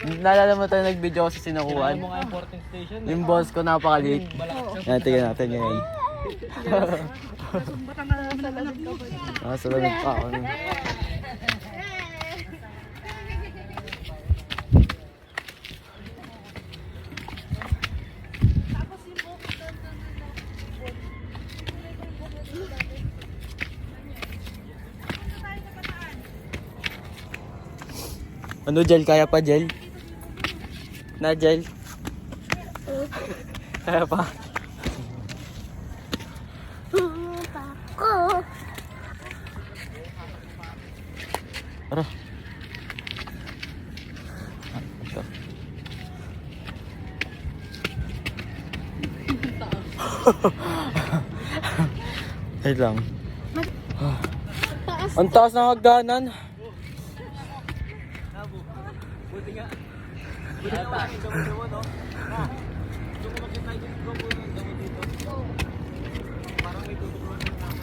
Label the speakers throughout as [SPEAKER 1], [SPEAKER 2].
[SPEAKER 1] Naalala mo tayo nag-video ko sa Sinakuan?
[SPEAKER 2] Mo nga yung 14th station.
[SPEAKER 1] Yung boss ko napakaliit. Yan, tingnan natin ngayon.
[SPEAKER 3] Sumbatan na naman sa lamig ka ba?
[SPEAKER 1] Sa lamig pa ako. Ano, gel? Kaya pa, gel? Na, gel? Kaya pa? Tara. Ito. Wait lang. Ang taas ng hagdanan.
[SPEAKER 2] Buti nga. Buti nga ang gamo mo, no? Doon ko makita yung gamo dito. Parang may tuturuan ng naman.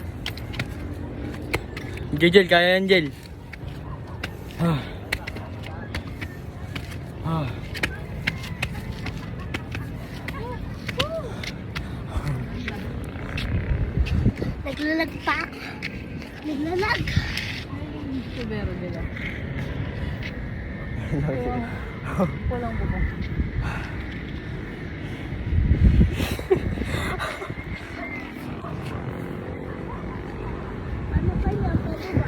[SPEAKER 1] Gel, kaya yan, gel.
[SPEAKER 4] Naglalag pa. Naglalag.
[SPEAKER 3] Subero nila. Walang bubong.
[SPEAKER 4] Ano kaya? Pwede ba?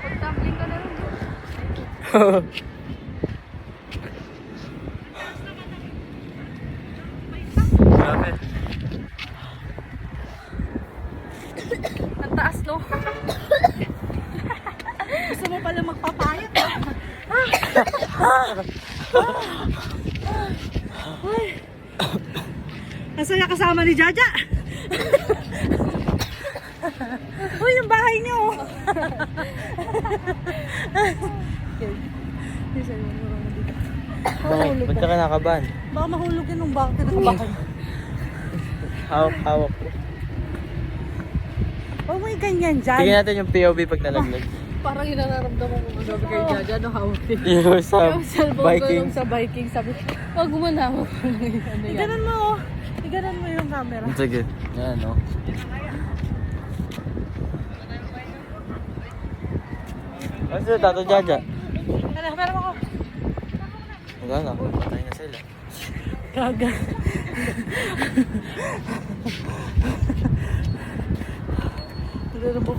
[SPEAKER 3] Pag-tumbling ka na rin.
[SPEAKER 1] Grabe.
[SPEAKER 3] Ang taas, no? Gusto mo pala magpapayat. Masaya kasama ni Jaja. Uy, yung bahay niyo.
[SPEAKER 1] Ba't ka kinakabahan?
[SPEAKER 3] Baka mahulog yun nung bakit nakabahan.
[SPEAKER 1] Hawak ko.
[SPEAKER 3] Huwag mo yung ganyan dyan.
[SPEAKER 1] Tingnan natin yung POV pag nalaglag.
[SPEAKER 3] Parang yung nararamdaman ko magabi kay Jaja, no, hawak din.
[SPEAKER 1] Yung sa biking.
[SPEAKER 3] Sa biking, sabi ko, huwag mo na hawak. Iganan mo, oh. Iganan mo yung camera.
[SPEAKER 1] Sige. Yan, no? Ano sila, Tato Jaja?
[SPEAKER 3] Ano, meron ako.
[SPEAKER 1] Wala na, patay na sila.
[SPEAKER 3] Gaga. Ano po?